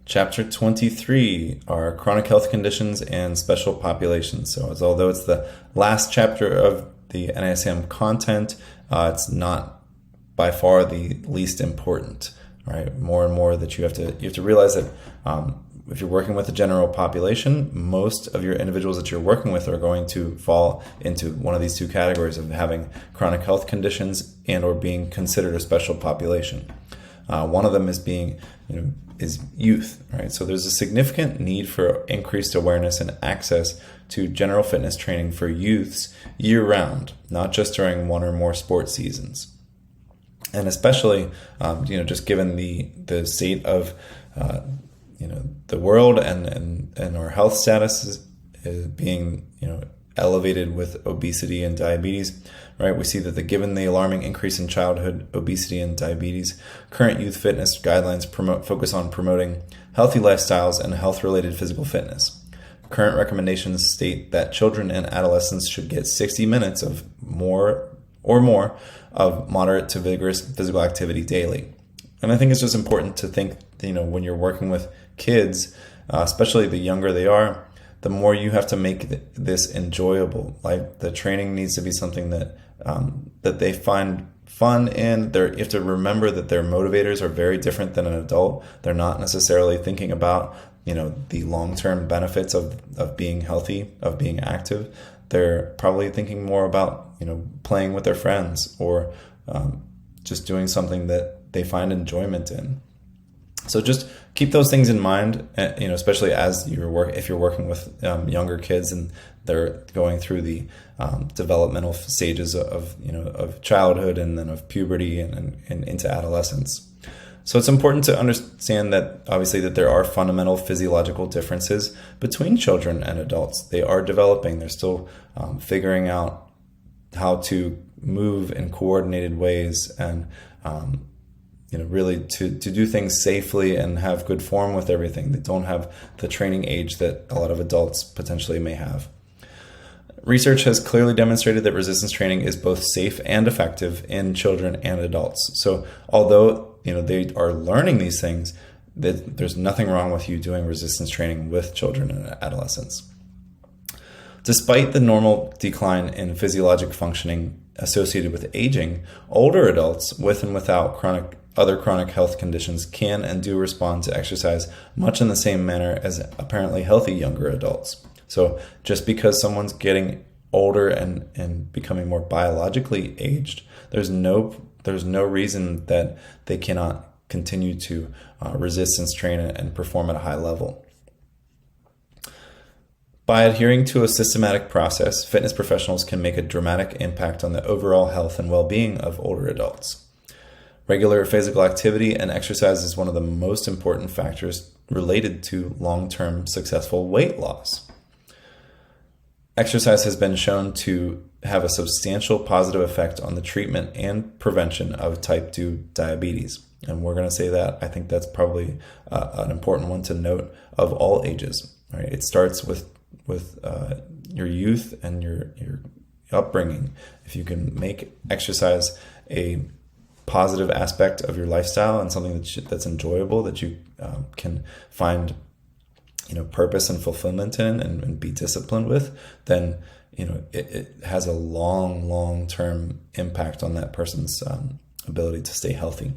Chapter 23 are chronic health conditions and special populations. So although it's the last chapter of the NASM content, it's not by far the least important, right? More and more that you have to realize that if you're working with the general population, most of your individuals that you're working with are going to fall into one of these two categories of having chronic health conditions and or being considered a special population. One of them is youth, right? So there's a significant need for increased awareness and access to general fitness training for youths year-round, not just during one or more sports seasons. And especially, just given the state of, the world and our health status is being, elevated with obesity and diabetes, right? We see that given the alarming increase in childhood obesity and diabetes, current youth fitness guidelines focus on promoting healthy lifestyles and health-related physical fitness. Current recommendations state that children and adolescents should get 60 minutes of more of moderate to vigorous physical activity daily. And I think it's just important to think, when you're working with kids, especially the younger they are, the more you have to make this enjoyable. Like the training needs to be something that they find fun in. You have to remember that their motivators are very different than an adult. They're not necessarily thinking about the long-term benefits of being healthy, of being active. They're probably thinking more about playing with their friends or just doing something that they find enjoyment in. So just keep those things in mind, especially as if you're working with younger kids and they're going through the developmental stages of childhood and then of puberty and into adolescence. So it's important to understand that obviously that there are fundamental physiological differences between children and adults. They are developing. They're still figuring out how to move in coordinated ways and really to do things safely and have good form with everything. They don't have the training age that a lot of adults potentially may have. Research has clearly demonstrated that resistance training is both safe and effective in children and adults. So although they are learning these things, there's nothing wrong with you doing resistance training with children and adolescents. Despite the normal decline in physiologic functioning associated with aging, older adults with and without other chronic health conditions can and do respond to exercise much in the same manner as apparently healthy younger adults. So just because someone's getting older and becoming more biologically aged, there's no reason that they cannot continue to resistance train and perform at a high level. By adhering to a systematic process, fitness professionals can make a dramatic impact on the overall health and well-being of older adults. Regular physical activity and exercise is one of the most important factors related to long-term successful weight loss. Exercise has been shown to have a substantial positive effect on the treatment and prevention of type 2 diabetes. And we're going to say that. I think that's probably an important one to note of all ages. Right? It starts with your youth and your upbringing. If you can make exercise a positive aspect of your lifestyle and something that's enjoyable, that you can find purpose and fulfillment in and be disciplined with, then it has a long-term impact on that person's ability to stay healthy.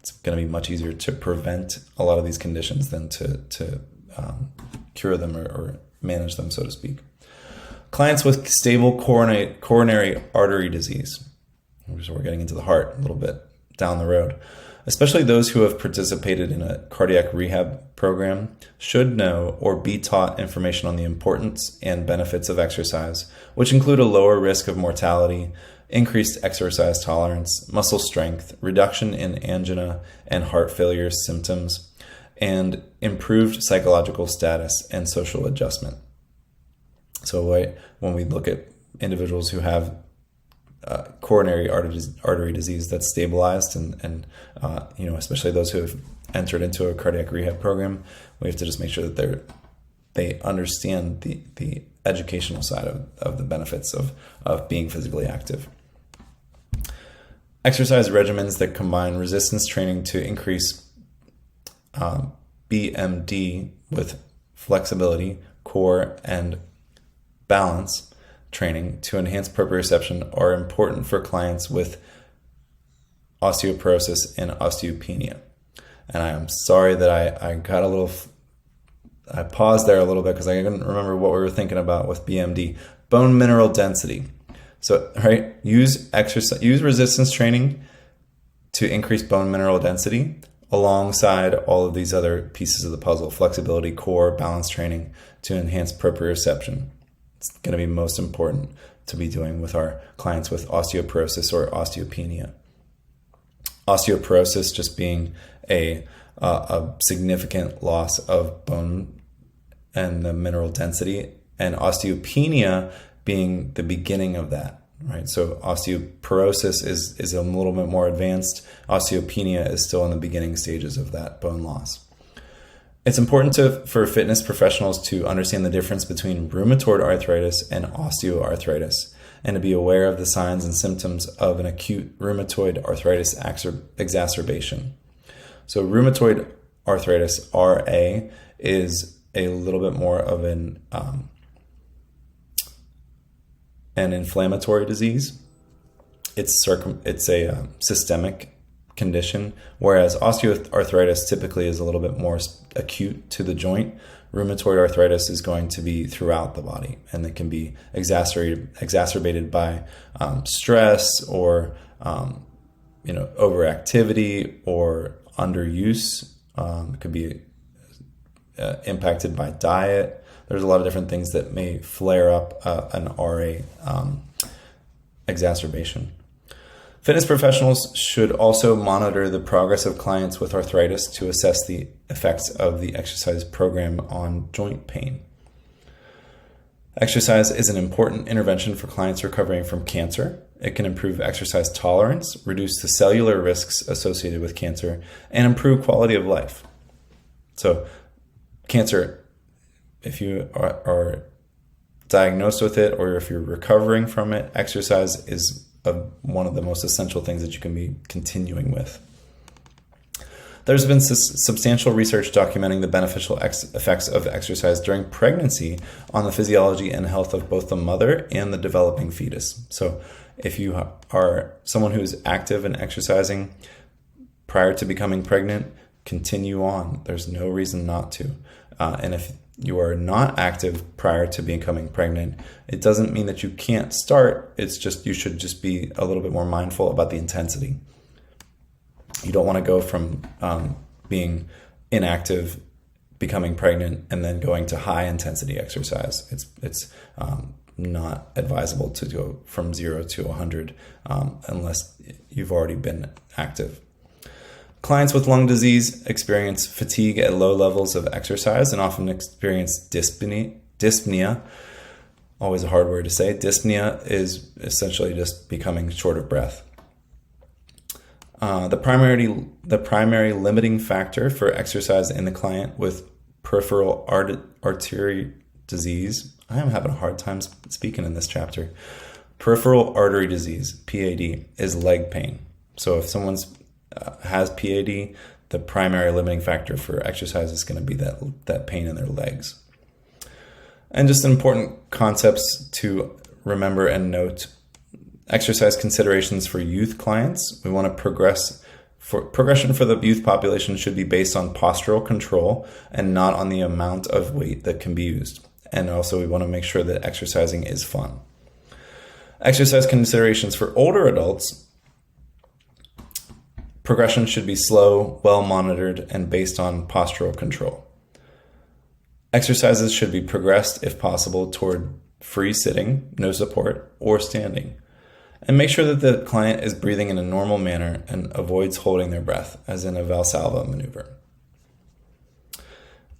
It's going to be much easier to prevent a lot of these conditions than to cure them or manage them, so to speak. Clients with stable coronary artery disease. So we're getting into the heart a little bit down the road. Especially those who have participated in a cardiac rehab program should know or be taught information on the importance and benefits of exercise, which include a lower risk of mortality, increased exercise tolerance, muscle strength, reduction in angina and heart failure symptoms, and improved psychological status and social adjustment. So when we look at individuals who have coronary artery disease that's stabilized and especially those who have entered into a cardiac rehab program, we have to just make sure that they understand the educational side of the benefits of being physically active. Exercise regimens that combine resistance training to increase BMD with flexibility, core, and balance training to enhance proprioception are important for clients with osteoporosis and osteopenia. And I am sorry that I paused there a little bit because I couldn't remember what we were thinking about with BMD. Bone mineral density. So, right, use resistance training to increase bone mineral density alongside all of these other pieces of the puzzle: flexibility, core, balance training to enhance proprioception. It's going to be most important to be doing with our clients with osteoporosis or osteopenia. Osteoporosis just being a significant loss of bone and the mineral density, and osteopenia being the beginning of that, right? So osteoporosis is a little bit more advanced. Osteopenia is still in the beginning stages of that bone loss. It's important for fitness professionals to understand the difference between rheumatoid arthritis and osteoarthritis, and to be aware of the signs and symptoms of an acute rheumatoid arthritis exacerbation. So rheumatoid arthritis, RA, is a little bit more of an inflammatory disease. It's a systemic condition, whereas osteoarthritis typically is a little bit more acute to the joint. Rheumatoid arthritis is going to be throughout the body, and it can be exacerbated by stress or overactivity or underuse. It could be impacted by diet. There's a lot of different things that may flare up an RA exacerbation. Fitness professionals should also monitor the progress of clients with arthritis to assess the effects of the exercise program on joint pain. Exercise is an important intervention for clients recovering from cancer. It can improve exercise tolerance, reduce the cellular risks associated with cancer, and improve quality of life. So, cancer, if you are diagnosed with it or if you're recovering from it, exercise is one of the most essential things that you can be continuing with. There's been substantial research documenting the beneficial effects of exercise during pregnancy on the physiology and health of both the mother and the developing fetus. So if you are someone who's active and exercising prior to becoming pregnant, continue on. There's no reason not to. And if you are not active prior to becoming pregnant, it doesn't mean that you can't start. It's just you should just be a little bit more mindful about the intensity. You don't want to go from being inactive, becoming pregnant, and then going to high intensity exercise. It's not advisable to go from 0 to 100 unless you've already been active. Clients with lung disease experience fatigue at low levels of exercise and often experience dyspnea. Always a hard word to say. Dyspnea is essentially just becoming short of breath. The primary limiting factor for exercise in the client with peripheral artery disease, I am having a hard time speaking in this chapter. Peripheral artery disease, PAD, is leg pain. So if someone's has PAD, the primary limiting factor for exercise is going to be that pain in their legs. And just important concepts to remember and note: exercise considerations for youth clients. We want to progression for the youth population should be based on postural control and not on the amount of weight that can be used. And also we want to make sure that exercising is fun. Exercise considerations for older adults: progression should be slow, well monitored, and based on postural control. Exercises should be progressed, if possible, toward free sitting, no support, or standing. And make sure that the client is breathing in a normal manner and avoids holding their breath, as in a Valsalva maneuver.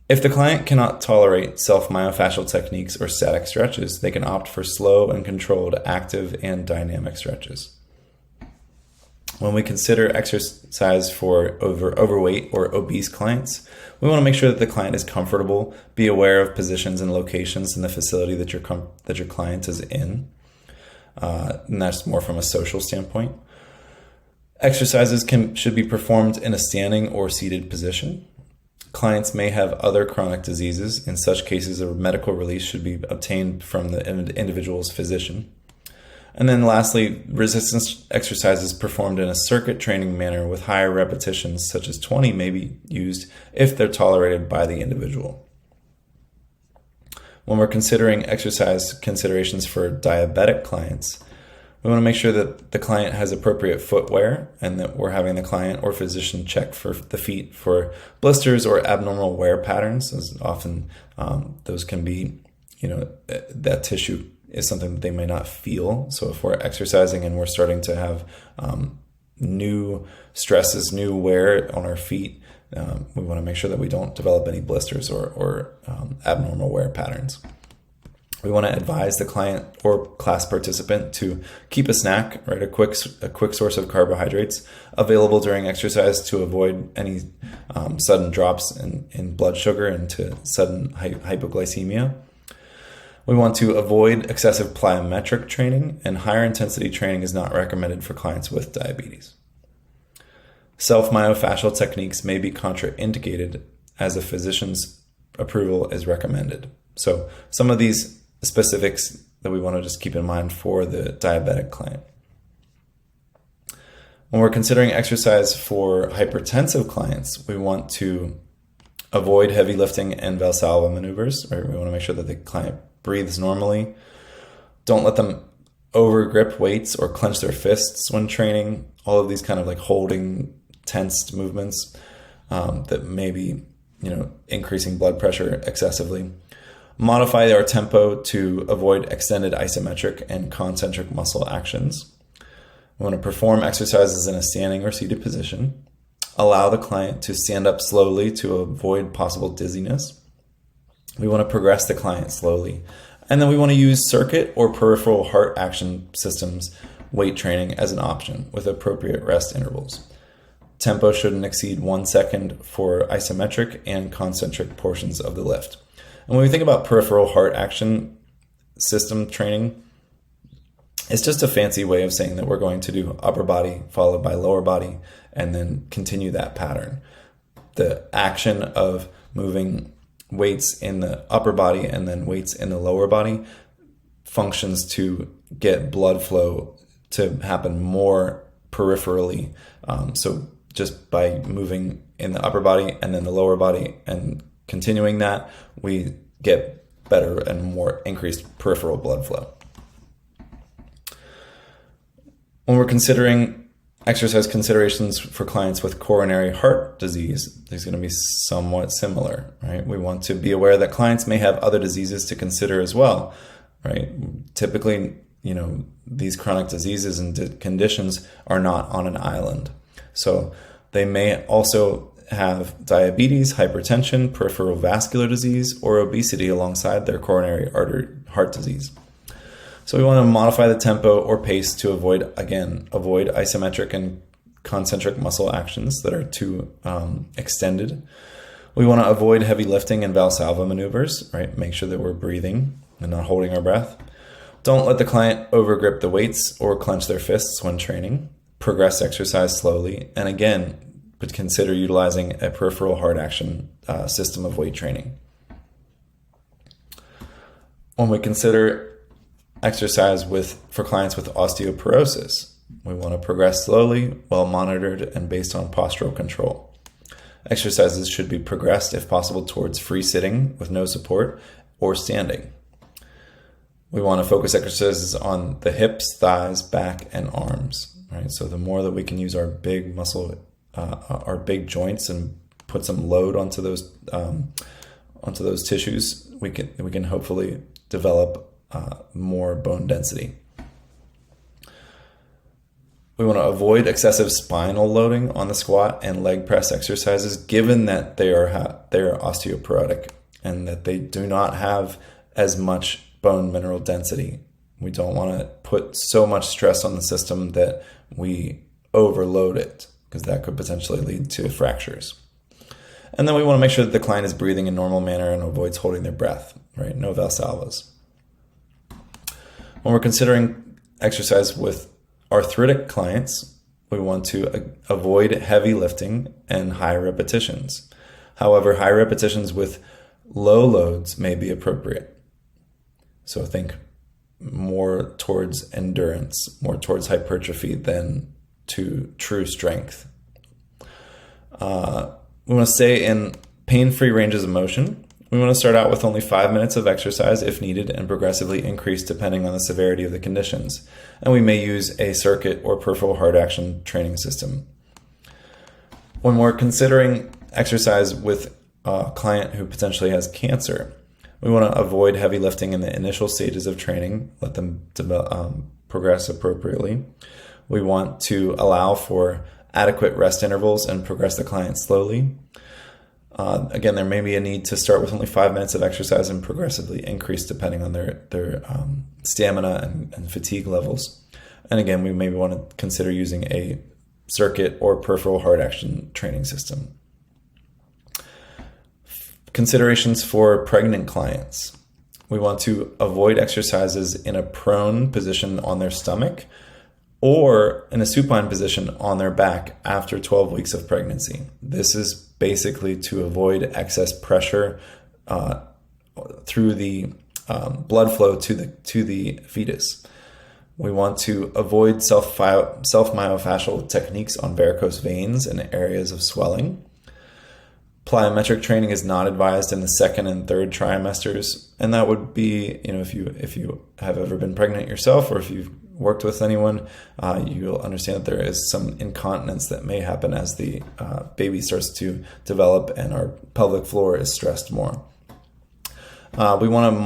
If the client cannot tolerate self-myofascial techniques or static stretches, they can opt for slow and controlled active and dynamic stretches. When we consider exercise for overweight or obese clients, we want to make sure that the client is comfortable, be aware of positions and locations in the facility that your client is in. And that's more from a social standpoint. Exercises should be performed in a standing or seated position. Clients may have other chronic diseases. In such cases, a medical release should be obtained from the individual's physician. And then lastly, resistance exercises performed in a circuit training manner with higher repetitions, such as 20, may be used if they're tolerated by the individual. When we're considering exercise considerations for diabetic clients, we want to make sure that the client has appropriate footwear and that we're having the client or physician check for the feet for blisters or abnormal wear patterns, as often those can be, that tissue is something that they may not feel. So if we're exercising and we're starting to have new stresses, new wear on our feet, we want to make sure that we don't develop any blisters or abnormal wear patterns. We want to advise the client or class participant to keep a snack, right, a quick source of carbohydrates available during exercise to avoid any sudden drops in blood sugar into sudden hypoglycemia. We want to avoid excessive plyometric training, and higher intensity training is not recommended for clients with diabetes. Self-myofascial techniques may be contraindicated as a physician's approval is recommended. So some of these specifics that we want to just keep in mind for the diabetic client. When we're considering exercise for hypertensive clients, we want to avoid heavy lifting and Valsalva maneuvers. Right? We want to make sure that the client breathes normally. Don't let them overgrip weights or clench their fists when training. All of these kind of like holding tensed movements that may be, increasing blood pressure excessively. Modify our tempo to avoid extended isometric and concentric muscle actions. We want to perform exercises in a standing or seated position. Allow the client to stand up slowly to avoid possible dizziness. We want to progress the client slowly. And then we want to use circuit or peripheral heart action systems weight training as an option with appropriate rest intervals. Tempo shouldn't exceed 1 second for isometric and concentric portions of the lift. And when we think about peripheral heart action system training, it's just a fancy way of saying that we're going to do upper body followed by lower body and then continue that pattern. The action of moving weights in the upper body and then weights in the lower body functions to get blood flow to happen more peripherally. So just by moving in the upper body and then the lower body and continuing that, we get better and more increased peripheral blood flow. When we're considering exercise considerations for clients with coronary heart disease, there's going to be somewhat similar, right? We want to be aware that clients may have other diseases to consider as well, right? Typically, these chronic diseases and conditions are not on an island. So they may also have diabetes, hypertension, peripheral vascular disease, or obesity alongside their coronary artery heart disease. So we want to modify the tempo or pace to avoid isometric and concentric muscle actions that are too extended. We want to avoid heavy lifting and Valsalva maneuvers, right? Make sure that we're breathing and not holding our breath. Don't let the client overgrip the weights or clench their fists when training. Progress exercise slowly. And again, but consider utilizing a peripheral heart action system of weight training. When we consider exercise for clients with osteoporosis, we want to progress slowly, well monitored, and based on postural control. Exercises should be progressed, if possible, towards free sitting with no support or standing. We want to focus exercises on the hips, thighs, back, and arms. Right? So the more that we can use our big muscle, our big joints, and put some load onto those tissues, we can hopefully develop more bone density. We want to avoid excessive spinal loading on the squat and leg press exercises, given that they are osteoporotic and that they do not have as much bone mineral density. We don't want to put so much stress on the system that we overload it, because that could potentially lead to fractures. And then we want to make sure that the client is breathing in normal manner and avoids holding their breath, right? No Valsalvas. When we're considering exercise with arthritic clients, we want to avoid heavy lifting and high repetitions. However, high repetitions with low loads may be appropriate. So think more towards endurance, more towards hypertrophy than to true strength. We want to stay in pain-free ranges of motion. We want to start out with only 5 minutes of exercise if needed and progressively increase depending on the severity of the conditions. And we may use a circuit or peripheral heart action training system. When we're considering exercise with a client who potentially has cancer, we want to avoid heavy lifting in the initial stages of training, let them progress appropriately. We want to allow for adequate rest intervals and progress the client slowly. Again, there may be a need to start with only 5 minutes of exercise and progressively increase depending on their stamina and fatigue levels. And again, we maybe want to consider using a circuit or peripheral heart action training system. Considerations for pregnant clients. We want to avoid exercises in a prone position on their stomach or in a supine position on their back after 12 weeks of pregnancy. This is basically to avoid excess pressure through the blood flow to the fetus. We want to avoid self-myofascial techniques on varicose veins and areas of swelling. Plyometric training is not advised in the second and third trimesters, and that would be, if you have ever been pregnant yourself or if you've worked with anyone, you'll understand that there is some incontinence that may happen as the baby starts to develop and our pelvic floor is stressed more. We want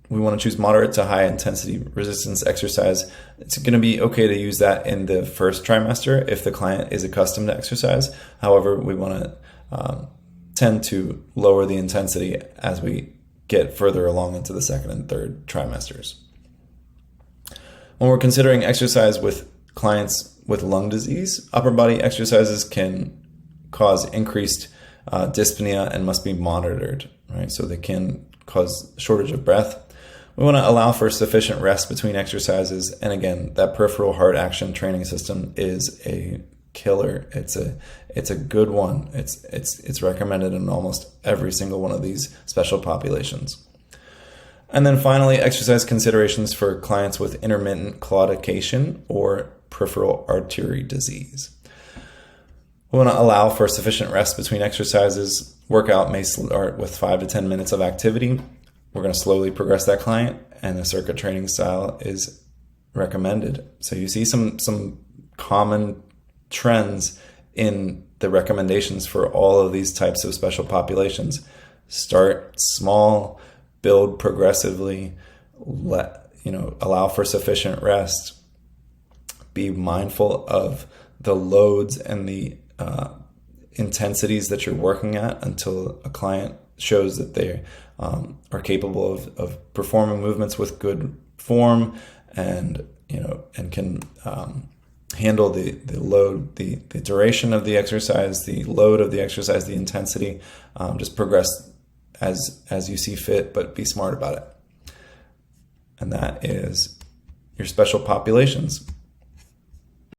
to choose moderate to high intensity resistance exercise. It's going to be okay to use that in the first trimester if the client is accustomed to exercise. However, we want to tend to lower the intensity as we get further along into the second and third trimesters. When we're considering exercise with clients with lung disease, upper body exercises can cause increased dyspnea and must be monitored, right? So they can cause shortage of breath. We want to allow for sufficient rest between exercises. And again, that peripheral heart action training system is a killer. It's a good one. It's recommended in almost every single one of these special populations. And then finally, exercise considerations for clients with intermittent claudication or peripheral artery disease. We want to allow for sufficient rest between exercises. Workout may start with 5 to 10 minutes of activity. We're going to slowly progress that client, and a circuit training style is recommended. So you see some common trends in the recommendations for all of these types of special populations. Start small, build progressively, allow for sufficient rest, be mindful of the loads and the intensities that you're working at until a client shows that they are capable of performing movements with good form and can handle the load, the duration of the exercise, the load of the exercise, the intensity. Just progress as you see fit, but be smart about it. And that is your special populations.